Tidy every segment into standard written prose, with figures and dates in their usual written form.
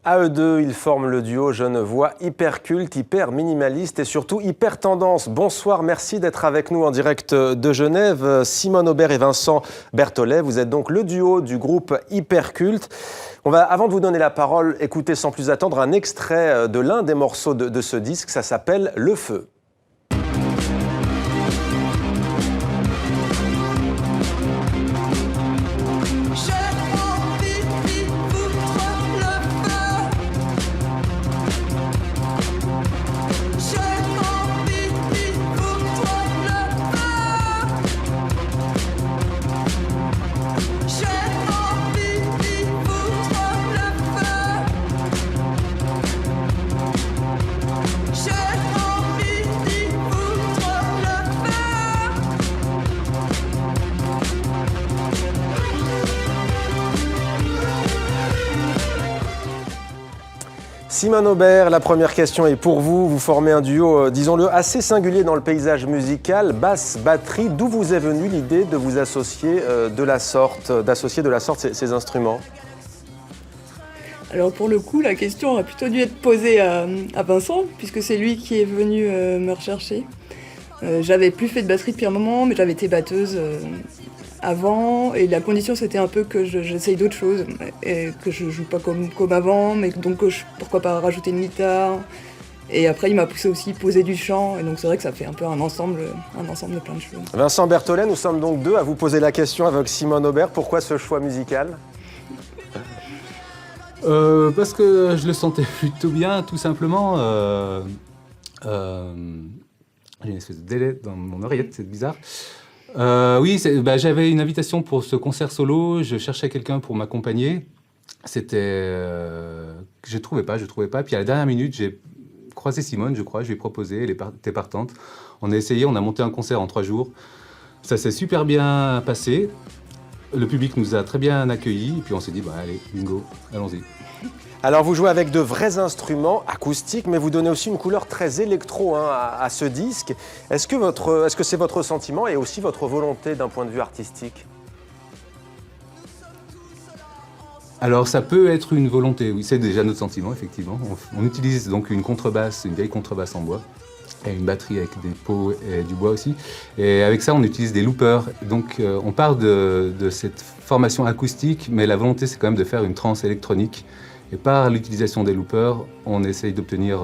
À eux deux, ils forment le duo genevois hyper culte, hyper minimaliste et surtout hyper tendance. Bonsoir, merci d'être avec nous en direct de Genève. Simone Aubert et Vincent Berthollet, vous êtes donc le duo du groupe hyper culte. On va, avant de vous donner la parole, écouter sans plus attendre un extrait de l'un des morceaux de ce disque. Ça s'appelle Le Feu. Simone Aubert, la première question est pour vous. Vous formez un duo, disons-le, assez singulier dans le paysage musical, basse, batterie. D'où vous est venue l'idée de vous associer d'associer de la sorte ces instruments ? Alors pour le coup, la question aurait plutôt dû être posée à Vincent, puisque c'est lui qui est venu me rechercher. J'avais plus fait de batterie depuis un moment, mais j'avais été batteuse avant, et la condition c'était un peu que j'essaye d'autres choses, et que je joue pas comme avant, mais donc pourquoi pas rajouter une guitare. Et après il m'a poussé aussi poser du chant, et donc c'est vrai que ça fait un peu un ensemble de plein de choses. Vincent Berthollet, nous sommes donc deux à vous poser la question avec Simone Aubert. Pourquoi ce choix musical ? Parce que je le sentais plutôt bien, tout simplement. J'ai une espèce de délai dans mon oreillette, c'est bizarre. Oui, j'avais une invitation pour ce concert solo. Je cherchais quelqu'un pour m'accompagner. Je trouvais pas. Puis à la dernière minute, j'ai croisé Simone, je crois. Je lui ai proposé, elle était partante. On a essayé, on a monté un concert en 3 jours. Ça s'est super bien passé. Le public nous a très bien accueillis. Et puis on s'est dit, allez, bingo, allons-y. Alors vous jouez avec de vrais instruments acoustiques, mais vous donnez aussi une couleur très électro à ce disque. Est-ce que c'est votre sentiment et aussi votre volonté d'un point de vue artistique ? Alors ça peut être une volonté, oui, c'est déjà notre sentiment, effectivement. On utilise donc une vieille contrebasse en bois, et une batterie avec des pots et du bois aussi. Et avec ça, on utilise des loopers. Donc on part de cette formation acoustique, mais la volonté, c'est quand même de faire une trance électronique. Et par l'utilisation des loopers, on essaye d'obtenir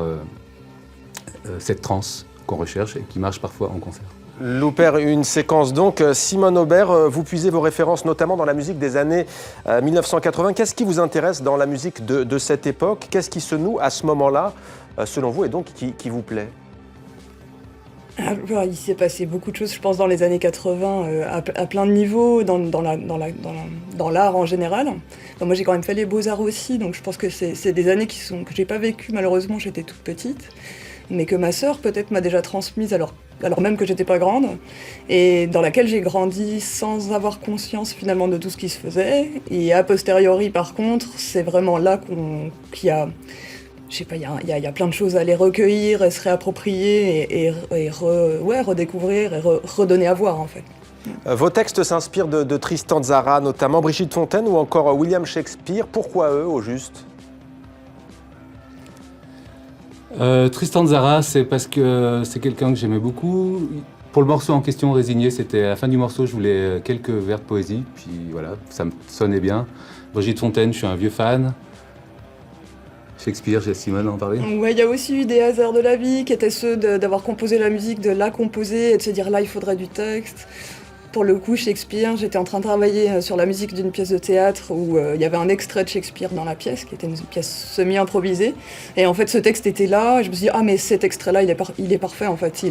cette trance qu'on recherche et qui marche parfois en concert. Looper, une séquence donc. Simone Aubert, vous puisez vos références notamment dans la musique des années 1980. Qu'est-ce qui vous intéresse dans la musique de cette époque ? Qu'est-ce qui se noue à ce moment-là, selon vous, et donc qui vous plaît ? Alors, il s'est passé beaucoup de choses, je pense, dans les années 80, à plein de niveaux, dans l'art en général. Bon, moi, j'ai quand même fait les beaux-arts aussi, donc je pense que c'est des années que j'ai pas vécues, malheureusement, j'étais toute petite, mais que ma sœur, peut-être, m'a déjà transmise, alors même que j'étais pas grande, et dans laquelle j'ai grandi sans avoir conscience, finalement, de tout ce qui se faisait. Et a posteriori, par contre, c'est vraiment là qu'il y a... Je sais pas, il y a plein de choses à les recueillir et se réapproprier et redécouvrir et redonner à voir, en fait. Vos textes s'inspirent de Tristan Tzara, notamment Brigitte Fontaine ou encore William Shakespeare. Pourquoi eux, au juste ? Tristan Tzara, c'est parce que c'est quelqu'un que j'aimais beaucoup. Pour le morceau en question, Résigné, c'était à la fin du morceau, je voulais quelques vers de poésie, puis voilà, ça me sonnait bien. Brigitte Fontaine, je suis un vieux fan. Shakespeare, j'ai Simone en parler. Ouais, il y a aussi eu des hasards de la vie qui étaient ceux d'avoir composé la musique, de la composer et de se dire là il faudrait du texte. Pour le coup, Shakespeare, j'étais en train de travailler sur la musique d'une pièce de théâtre où il y avait un extrait de Shakespeare dans la pièce, qui était une pièce semi-improvisée. Et en fait, ce texte était là, et je me suis dit, mais cet extrait-là, il est parfait, en fait.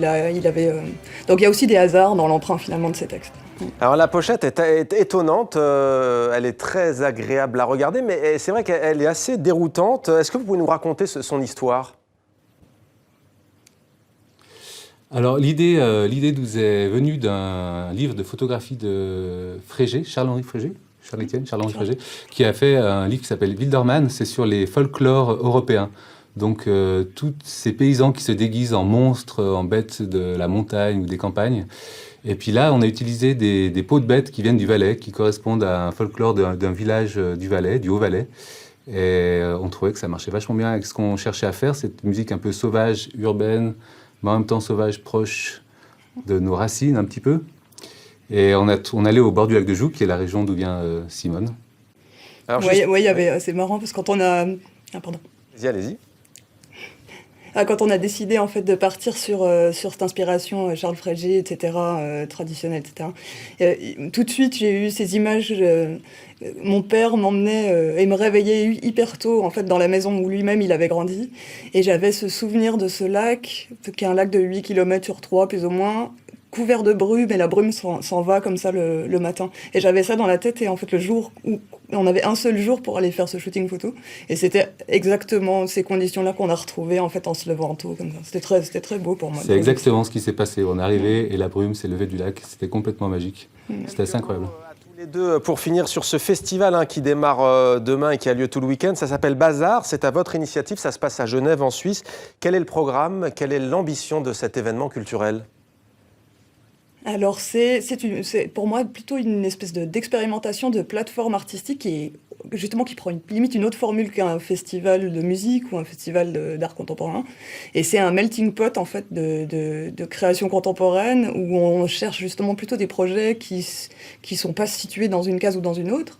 Donc il y a aussi des hasards dans l'emprunt, finalement, de ces textes. Alors la pochette est étonnante, elle est très agréable à regarder, mais c'est vrai qu'elle est assez déroutante. Est-ce que vous pouvez nous raconter son histoire ? Alors l'idée nous est venue d'un livre de photographie de Frégé, Charles-Henri Frégé, qui a fait un livre qui s'appelle Wildermann, c'est sur les folklores européens. Donc tous ces paysans qui se déguisent en monstres, en bêtes de la montagne ou des campagnes. Et puis là, on a utilisé des peaux de bêtes qui viennent du Valais, qui correspondent à un folklore d'un village du Valais, du Haut-Valais. Et on trouvait que ça marchait vachement bien avec ce qu'on cherchait à faire, cette musique un peu sauvage, urbaine, mais en même temps sauvage, proche de nos racines un petit peu. Et on allait au bord du lac de Joux, qui est la région d'où vient Simone. C'est marrant parce que quand on a... Ah, pardon. Allez-y. Quand on a décidé en fait de partir sur cette inspiration Charles Frégé, etc., traditionnelle, etc., tout de suite j'ai eu ces images. Mon père m'emmenait et me réveillait hyper tôt en fait dans la maison où lui-même il avait grandi, et j'avais ce souvenir de ce lac, qui est un lac de 8 km sur 3 plus ou moins, couvert de brume, et la brume s'en va comme ça le matin. Et j'avais ça dans la tête, et en fait le jour où on avait un seul jour pour aller faire ce shooting photo, et c'était exactement ces conditions-là qu'on a retrouvées en fait en se levant tôt comme ça. C'était très beau pour moi. C'est exactement ce qui s'est passé. On est arrivé et la brume s'est levée du lac. C'était complètement magique. C'était assez incroyable. À tous les deux, pour finir sur ce festival qui démarre demain et qui a lieu tout le week-end, ça s'appelle Bazar. C'est à votre initiative, ça se passe à Genève en Suisse. Quel est le programme? Quelle est l'ambition de cet événement culturel? Alors c'est pour moi plutôt une espèce d'expérimentation de plateforme artistique qui prend limite une autre formule qu'un festival de musique ou un festival d'art contemporain. Et c'est un melting pot en fait de création contemporaine, où on cherche justement plutôt des projets qui sont pas situés dans une case ou dans une autre.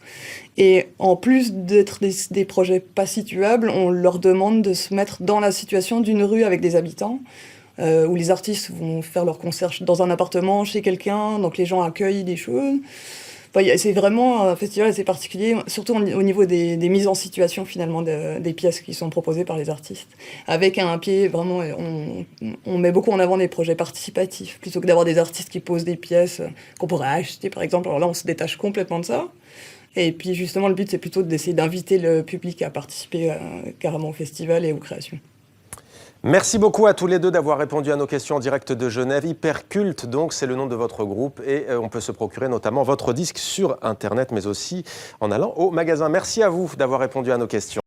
Et en plus d'être des projets pas situables, on leur demande de se mettre dans la situation d'une rue avec des habitants. Où les artistes vont faire leur concert dans un appartement, chez quelqu'un, donc les gens accueillent des choses. Enfin, c'est vraiment un festival assez particulier, surtout au niveau des mises en situation finalement des pièces qui sont proposées par les artistes. Avec un pied, vraiment, on met beaucoup en avant des projets participatifs, plutôt que d'avoir des artistes qui posent des pièces qu'on pourrait acheter par exemple. Alors là, on se détache complètement de ça. Et puis justement, le but, c'est plutôt d'essayer d'inviter le public à participer carrément au festival et aux créations. Merci beaucoup à tous les deux d'avoir répondu à nos questions en direct de Genève. Hyperculte, donc, c'est le nom de votre groupe, et on peut se procurer notamment votre disque sur Internet, mais aussi en allant au magasin. Merci à vous d'avoir répondu à nos questions.